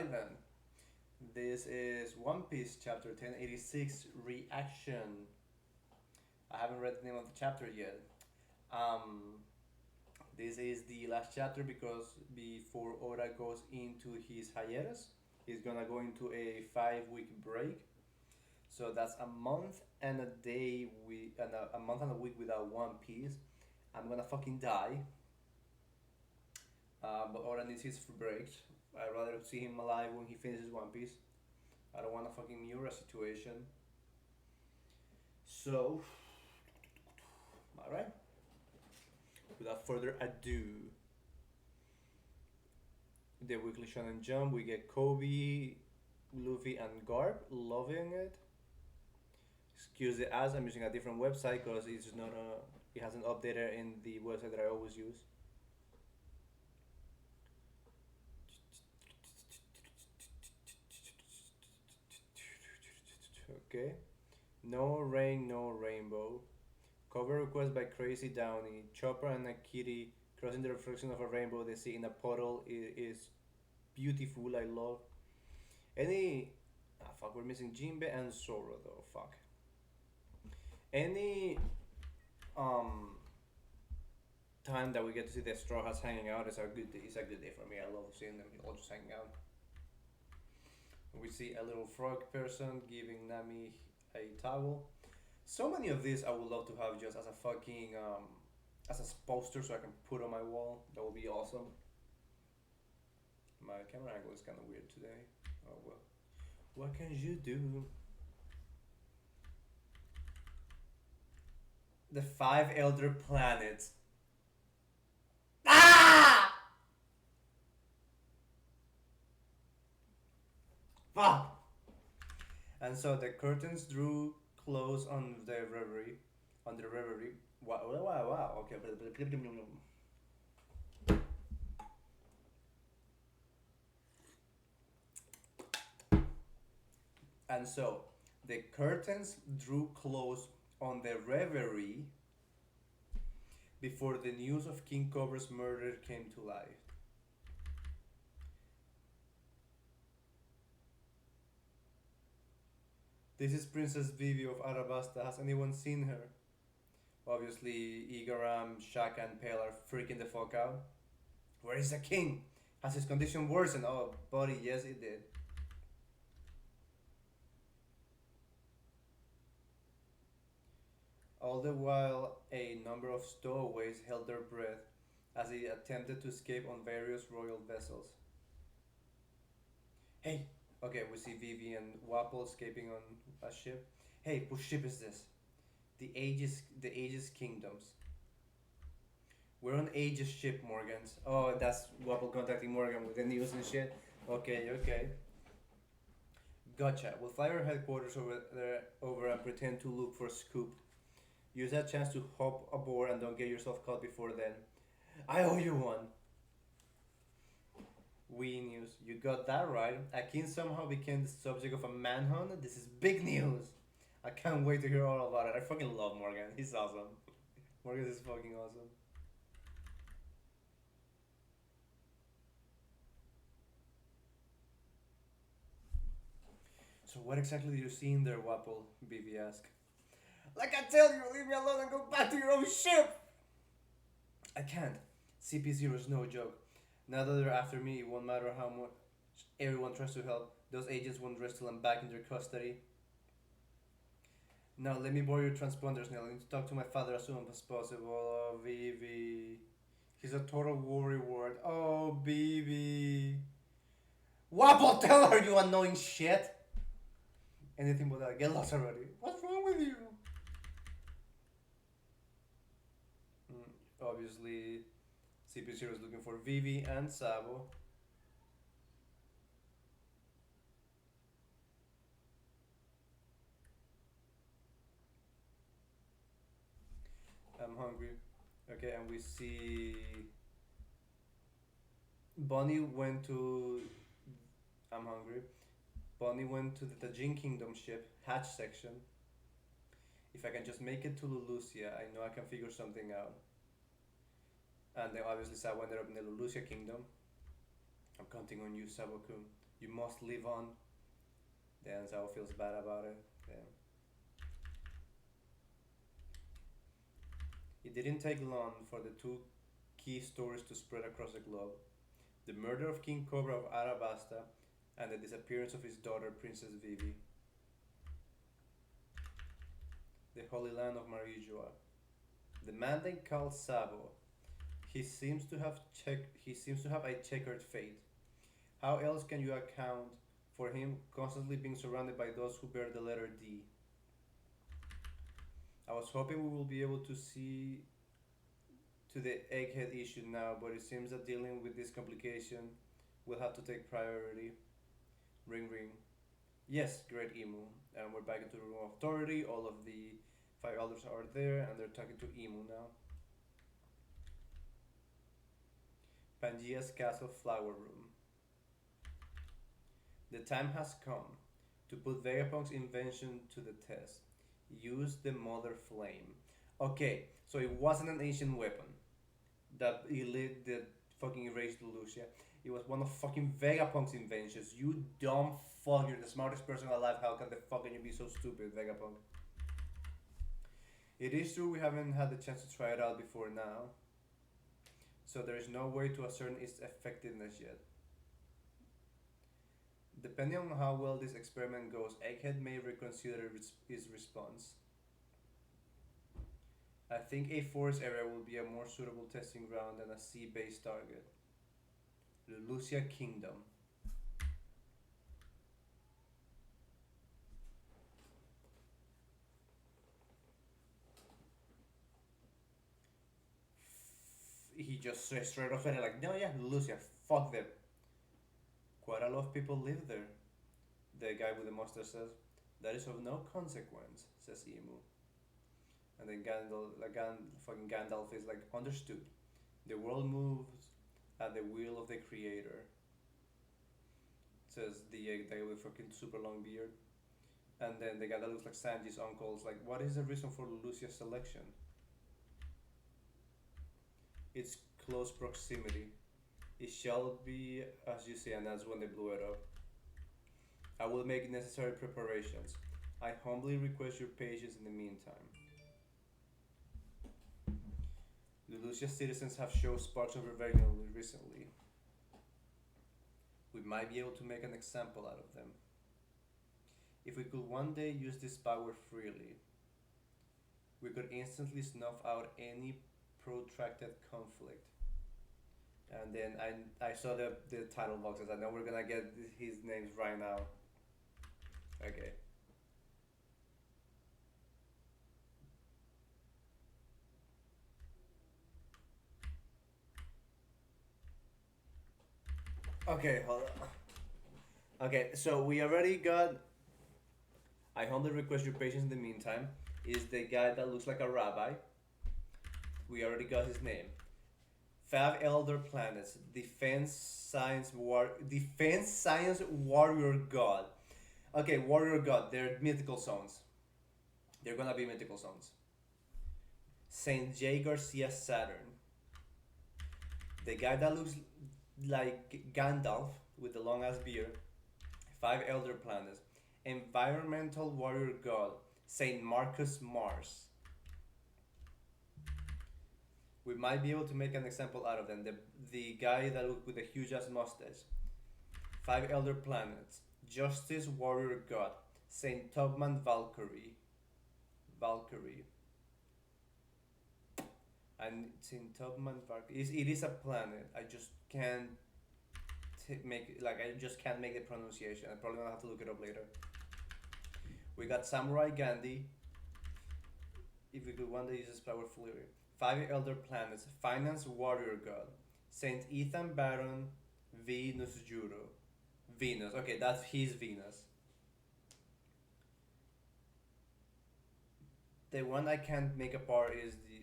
Alright then. This is One Piece chapter 1086 reaction. I haven't read the name of the chapter yet. Um, this is the last chapter because before Oda goes into his hiatus, he's gonna go into a 5 week break. So that's a month and a day and a month and a week without One Piece. I'm gonna fucking die. But Oda needs his break. I'd rather see him alive when he finishes One Piece. I don't want a fucking Miura situation. So, alright. Without further ado, the weekly Shonen Jump, we get Kobe, Luffy, and Garp. Loving it. Excuse the ass, I'm using a different website because it's not a. It hasn't updated in the website that I always use. Okay. No rain, no rainbow. Cover request by Crazy Downey. Chopper and Akiri crossing the reflection of a rainbow they see in a puddle is beautiful. I love. Any. Ah, fuck, we're missing Jinbe and Zoro though. Fuck. Any. Um. Time that we get to see the Straw Hats hanging out is a good day. It's a good day for me. I love seeing them all just hanging out. We see a little frog person giving Nami a towel. So many of these I would love to have just as a fucking as a poster so I can put on my wall. That would be awesome. My camera angle is kind of weird today. Oh well. What can you do? The five elder planets. Ah! Fuck! And so the curtains drew close on the reverie. On the reverie. Wow, wow, wow. Okay. And so the curtains drew close on the reverie before the news of King Cobra's murder came to light. This is Princess Vivi of Arabasta. Has anyone seen her? Obviously, Igaram, Shaka, and Pale are freaking the fuck out. Where is the king? Has his condition worsened? Oh, buddy, yes, it did. All the while, a number of stowaways held their breath as they attempted to escape on various royal vessels. Hey! Okay, we see Vivi and Wapol escaping on a ship. Hey, whose ship is this? The Aegis Kingdoms. We're on Aegis ship, Morgans. Oh, that's Wapol contacting Morgan with the news and shit. Okay, okay. Gotcha. We'll fly our headquarters over and pretend to look for Scoop. Use that chance to hop aboard and don't get yourself caught before then. I owe you one. We news. You got that right. Akin somehow became the subject of a manhunt. This is big news. I can't wait to hear all about it. I fucking love Morgan. He's awesome. Morgan is fucking awesome. So what exactly do you see in there, Wapple? Vivi asked. Like I tell you, leave me alone and go back to your own ship! I can't. CP0 is no joke. Now that they're after me, it won't matter how much everyone tries to help. Those agents won't rest till I'm back in their custody. Now let me borrow your transponders, Neil. I need to talk to my father as soon as possible. Oh, Vivi. He's a total worrywart. Oh, Vivi. Wapple, tell her, you annoying shit! Anything but that. Get lost already. What's wrong with you? Obviously, CP0 is looking for Vivi and Sabo. I'm hungry. Okay, and we see Bonnie went to. I'm hungry. Bonnie went to the Tajin Kingdom ship, hatch section. If I can just make it to Lulusia, I know I can figure something out. And then obviously Sabo ended up in the Lulusia Kingdom. I'm counting on you, Sabo-kun. You must live on. Then Zhao feels bad about it. Then it didn't take long for the two key stories to spread across the globe: the murder of King Cobra of Arabasta and the disappearance of his daughter Princess Vivi, the Holy Land of Marijua. The man they call Sabo. He seems to have a checkered fate. How else can you account for him constantly being surrounded by those who bear the letter D? I was hoping we will be able to see to the egghead issue now, but it seems that dealing with this complication will have to take priority. Ring ring. Yes, great Emu. And we're back into the room of authority. All of the five elders are there and they're talking to Emu now. Pangea's Castle Flower Room. The time has come to put Vegapunk's invention to the test. Use the Mother Flame. Okay, so it wasn't an ancient weapon that fucking erased Lucia. It was one of fucking Vegapunk's inventions. You dumb fuck, you're the smartest person alive. How can the fuck can you be so stupid, Vegapunk? It is true we haven't had the chance to try it out before now, so there is no way to ascertain its effectiveness yet. Depending on how well this experiment goes, Egghead may reconsider his response. I think a forest area will be a more suitable testing ground than a sea-based target. Lulusia Kingdom. He just said straight off and like, no, yeah, Lulusia, fuck them. Quite a lot of people live there. The guy with the mustache says, that is of no consequence, says Emu. And then fucking Gandalf is like, understood. The world moves at the will of the creator. Says the guy with fucking super long beard. And then the guy that looks like Sanji's uncle is like, what is the reason for Lucia's selection? It's close proximity. It shall be as you say, and that's when they blew it up. I will make necessary preparations. I humbly request your patience in the meantime. Lucia's citizens have shown sparks of rebellion recently. We might be able to make an example out of them. If we could one day use this power freely, we could instantly snuff out any protracted conflict. And then I saw the title boxes. I know we're gonna get his names right now. Okay. Okay, hold on. Okay, so we already got. I humbly request your patience in the meantime. Is the guy that looks like a rabbi. We already got his name. Five Elder Planets, Defense Science Warrior God. Okay, Warrior God, they're mythical songs. They're gonna be mythical songs. Saint J. Garcia Saturn. The guy that looks like Gandalf with the long ass beard. Five Elder Planets. Environmental Warrior God, Saint Marcus Mars. We might be able to make an example out of them. The guy that looked with a huge ass mustache. Five Elder Planets. Justice Warrior God. Saint Tubman Valkyrie. Valkyrie. And Saint Tubman Valkyrie. It is a planet. I just can't I just can't make the pronunciation. I'm probably gonna have to look it up later. We got Samurai Gandhi. If we could one day use this power fully. Five Elder Planets, Finance Warrior God, Saint Ethan Baron, Venus Juro. Venus, okay, that's his Venus. The one I can't make apart is the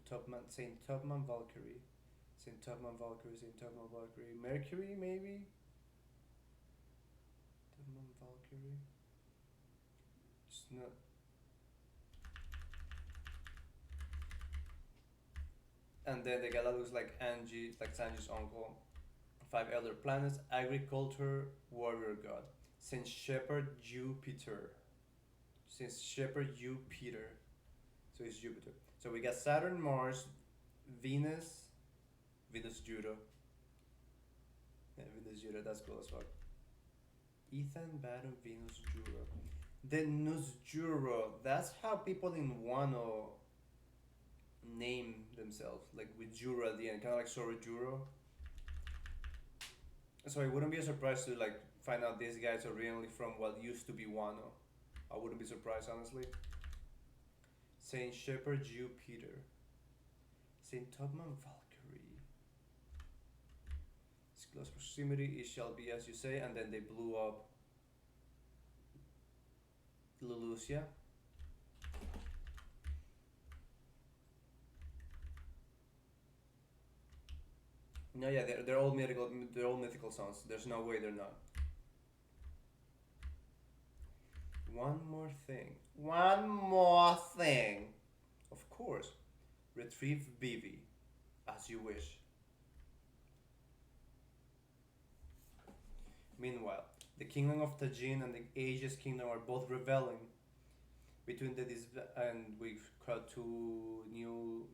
Tubman, Saint Tubman Valkyrie. Saint Tubman Valkyrie, Saint Tubman Valkyrie. Mercury, maybe? Tubman Valkyrie. It's not. And then the guy that looks like Angie, like Sanji's uncle. Five elder planets, agriculture, warrior god. Saint Shepherd Jupiter. Saint Shepherd Jupiter. So it's Jupiter. So we got Saturn, Mars, Venus, Venus Judo. Yeah, Venus Judo, that's cool as fuck. Ethan, Batum, Venus Juro. The Nus Juro, that's how people in Wano name themselves, like with Juro at the end, kind of like Sorojuro. So it wouldn't be a surprise to like find out these guys are originally from what used to be Wano. I wouldn't be surprised honestly. Saint Shepherd Jupiter. Saint Tubman Valkyrie. It's close proximity, it shall be as you say, and then they blew up Lulusia. No, yeah, they're all mythical. They're all mythical songs. There's no way they're not. One more thing. One more thing. Of course, retrieve Bibi, as you wish. Meanwhile, the kingdom of Tajin and the Aegis kingdom are both rebelling between the and we've cut to new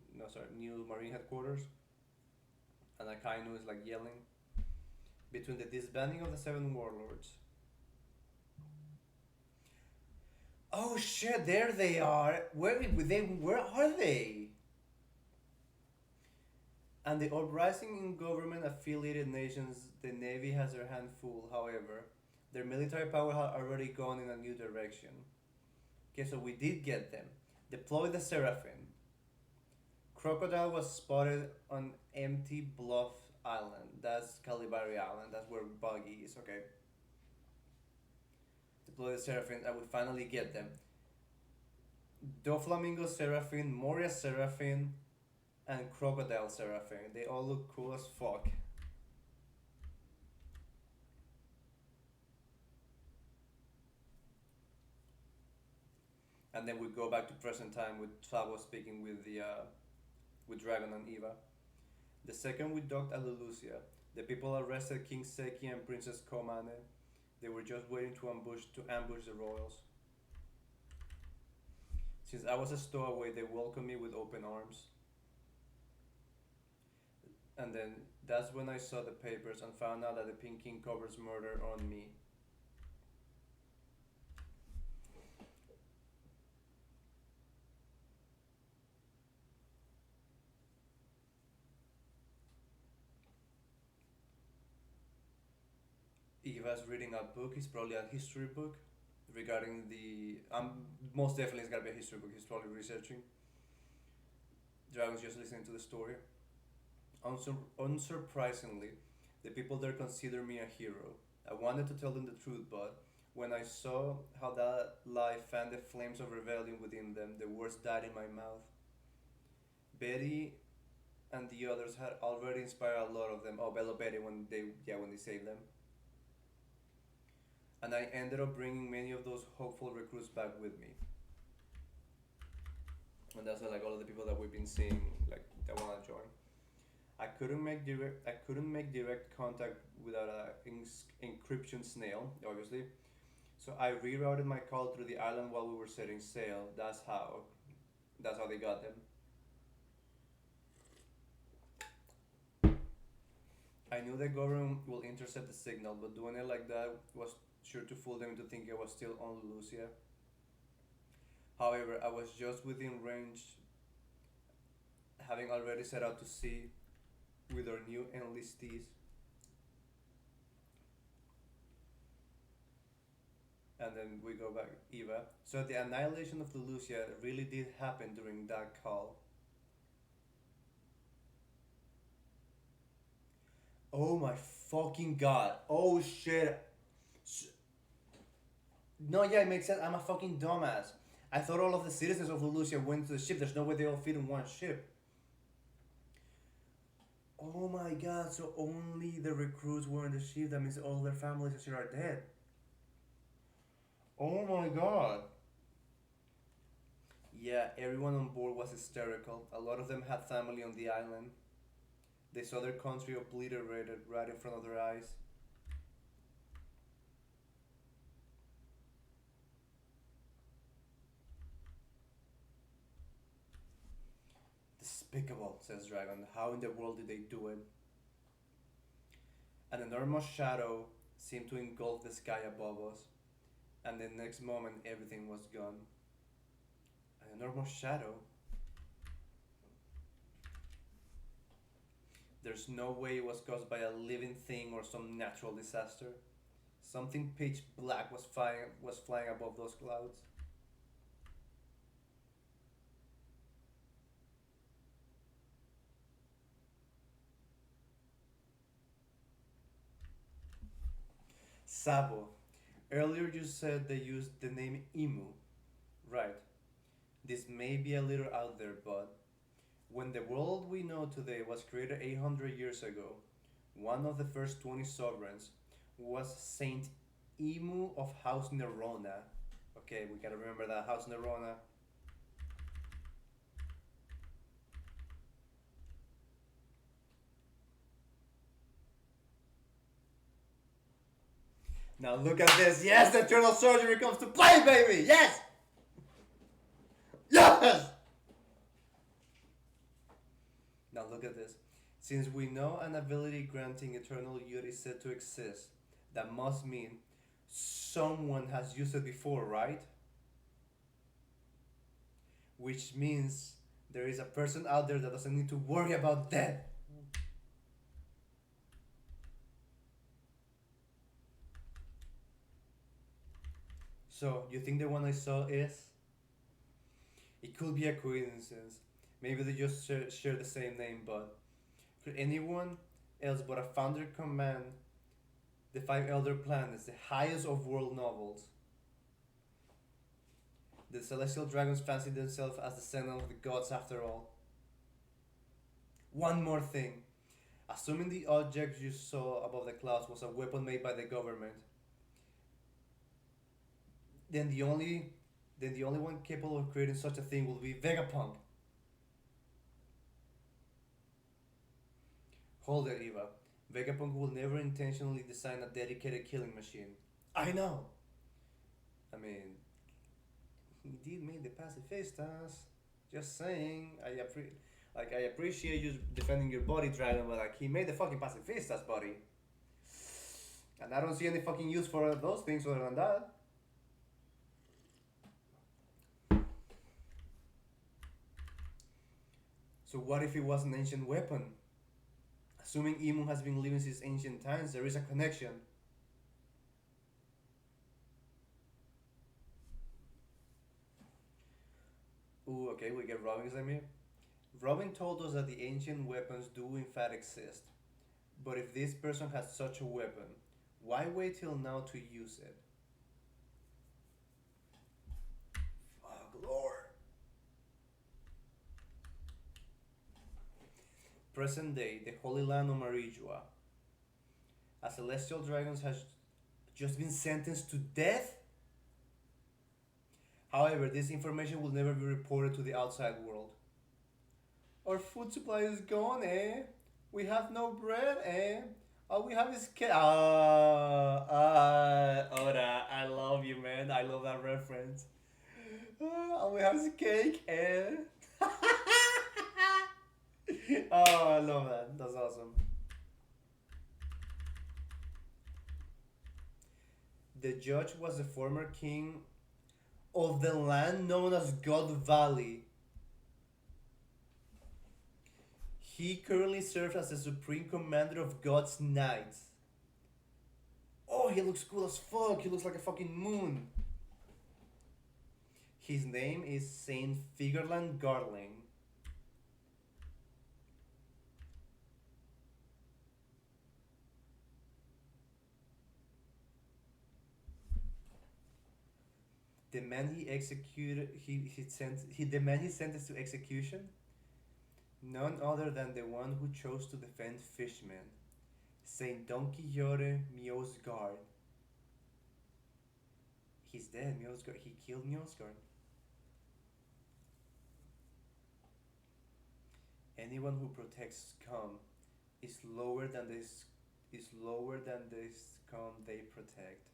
marine headquarters, and Akainu is like yelling between the disbanding of the seven warlords. Oh shit! There they are. Where are they? And the uprising in government-affiliated nations, the navy has their hand full. However, their military power had already gone in a new direction. Okay, so we did get them. Deploy the Seraphim. Crocodile was spotted on Empty Bluff Island. That's Calibari Island. That's where Buggy is. Okay. Deploy the Seraphim. I would finally get them. Doflamingo Seraphim, Moria Seraphim, and Crocodile Seraphim. They all look cool as fuck. And then we go back to present time with Sabo speaking with Dragon and Eva. The second we docked at Lulusia, the people arrested King Seki and Princess Komane. They were just waiting to ambush the royals. Since I was a stowaway, they welcomed me with open arms. And then that's when I saw the papers and found out that the Pink King covers murder on me. Eva's reading a book. It's probably a history book regarding the. Most definitely it's gotta be a history book. He's probably researching. Dragon's just listening to the story. Unsurprisingly, the people there consider me a hero. I wanted to tell them the truth, but when I saw how that lie fanned the flames of rebellion within them, the words died in my mouth. Betty and the others had already inspired a lot of them. Oh, Bella Betty when they saved them. And I ended up bringing many of those hopeful recruits back with me. And that's like all of the people that we've been seeing, like that want to join. I couldn't make direct contact without a encryption snail, obviously. So I rerouted my call through the island while we were setting sail. That's how they got them. I knew the government will intercept the signal, but doing it like that was sure to fool them into thinking I was still on Lucia. However, I was just within range, having already set out to sea with our new enlistees. And then we go back, Eva. So the annihilation of the Lucia really did happen during that call. Oh my fucking god. Oh shit. No, yeah, it makes sense. I'm a fucking dumbass. I thought all of the citizens of Lucia went to the ship. There's no way they all fit in one ship. Oh my god, so only the recruits were in the ship. That means all their families and shit are dead. Oh my god. Yeah, everyone on board was hysterical. A lot of them had family on the island. They saw their country obliterated right in front of their eyes. Despicable, says Dragon. How in the world did they do it? An enormous shadow seemed to engulf the sky above us, and the next moment everything was gone. An enormous shadow? There's no way it was caused by a living thing or some natural disaster. Something pitch black was flying above those clouds. Sabo, earlier you said they used the name Imu. Right. This may be a little out there, but when the world we know today was created 800 years ago, one of the first 20 sovereigns was Saint Imu of House Nerona. Okay, we gotta remember that House Nerona. Now look at this. Yes, the eternal surgery comes to play, baby. Yes, yes. Now look at this. Since we know an ability granting eternal youth is said to exist, that must mean someone has used it before, right? Which means there is a person out there that doesn't need to worry about death. So, you think the one I saw is? It could be a coincidence. Maybe they just share the same name, but could anyone else but a founder command the five elder planets, the highest of world novels? The celestial dragons fancy themselves as the sentinel of the gods after all. One more thing. Assuming the object you saw above the clouds was a weapon made by the government, then the only one capable of creating such a thing will be Vegapunk. Hold it, Eva. Vegapunk will never intentionally design a dedicated killing machine. I know. I mean, he did make the pacifistas. Just saying. I appreciate you defending your body, Dragon, but like he made the fucking pacifistas, buddy. And I don't see any fucking use for those things other than that. So what if it was an ancient weapon? Assuming Imu has been living since ancient times, there is a connection. Ooh, okay, we get Robin's name here. Robin told us that the ancient weapons do in fact exist. But if this person has such a weapon, why wait till now to use it? Fuck, Lord. Present day, the Holy Land of Marijua. A celestial dragon has just been sentenced to death. However, this information will never be reported to the outside world. Our food supply is gone, eh? We have no bread, eh? All we have is cake. Ora, I love you, man. I love that reference. All we have is cake, eh? Oh, I love that. That's awesome. The judge was the former king of the land known as God Valley. He currently serves as the supreme commander of God's Knights. Oh, he looks cool as fuck. He looks like a fucking moon. His name is Saint Figerland Garling. The man he executed, the man he sentenced to execution, none other than the one who chose to defend fishmen, Saint Don Quixote Miosgard. He's dead, Miosgard. He killed Miosgard. Anyone who protects scum is lower than this is lower than the scum they protect.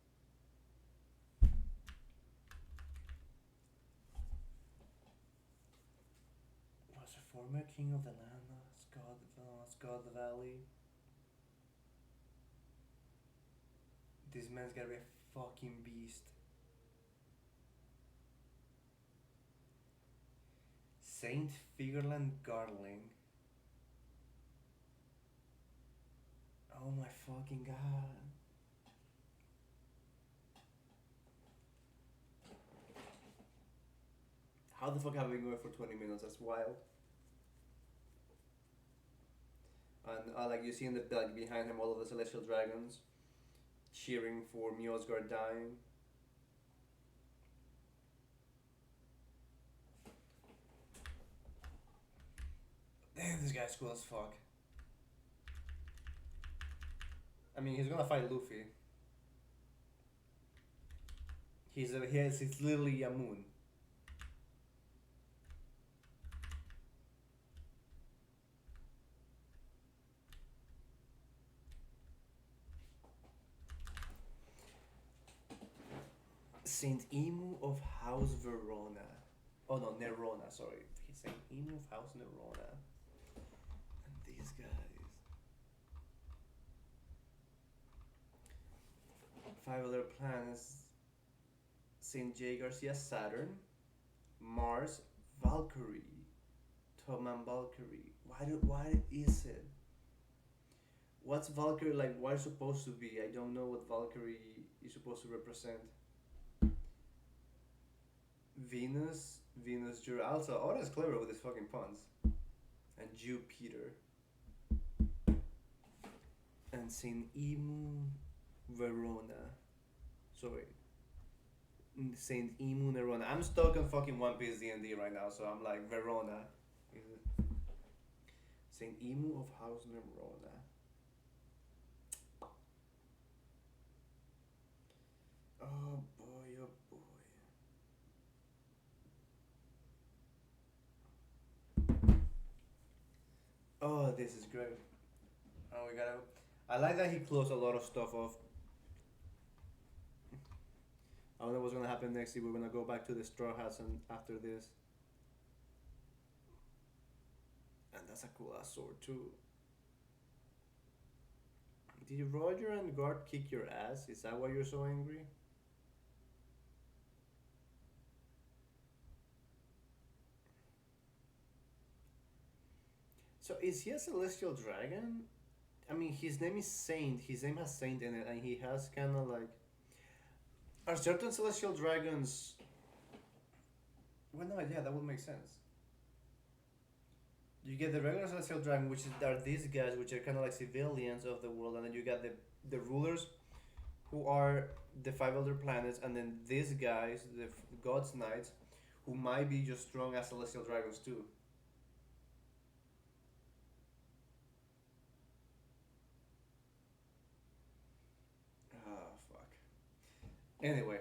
Was a former king of the land, Scott Valley. This man's gotta be a fucking beast. Saint Figurland Garling. Oh my fucking god. How the fuck have we been going for 20 minutes? That's wild. And like you see in the like behind him, all of the celestial dragons cheering for Mjosgard dying. Damn, this guy's cool as fuck. I mean, he's gonna fight Luffy. It's literally a moon. Saint Emu of House Verona. Oh no, Nerona, sorry. He's Saint Emu of House Nerona. And these guys. Five other planets. Saint J. Garcia Saturn. Mars Valkyrie. Toman Valkyrie. Why is it? What's Valkyrie like? What is supposed to be? I don't know what Valkyrie is supposed to represent. Venus Jura. Also, Oda's clever with his fucking puns. And Jupiter. And Saint Emu Verona. Sorry. Saint Emu Nerona. I'm stuck on fucking One Piece D&D right now, so I'm like, Verona. Is it? Saint Emu of House Nerona. Oh boy, oh boy. Oh, this is great. Oh, we gotta. I like that he closed a lot of stuff off. I don't know what's gonna happen next. We're gonna go back to the Straw Hats and after this. And that's a cool ass sword too. Did Roger and Guard kick your ass? Is that why you're so angry? So is he a celestial dragon? I mean, his name is Saint. His name has Saint in it, and he has kind of like. Are certain celestial dragons? Well, no, yeah, that would make sense. You get the regular celestial dragon, are these guys, which are kind of like civilians of the world, and then you got the rulers, who are the five elder planets, and then these guys, the gods knights, who might be just strong as celestial dragons too. Ah, fuck. Anyway,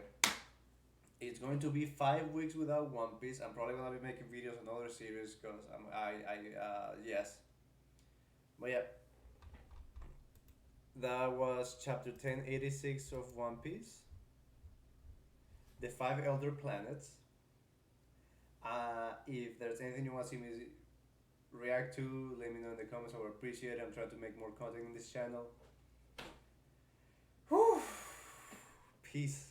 it's going to be 5 weeks without One Piece. I'm probably gonna be making videos on other series because yes. But yeah, that was chapter 1086 of One Piece. The five elder planets. If there's anything you want to see me react to, let me know in the comments. I would appreciate it. I'm trying to make more content in this channel. Whew. Peace.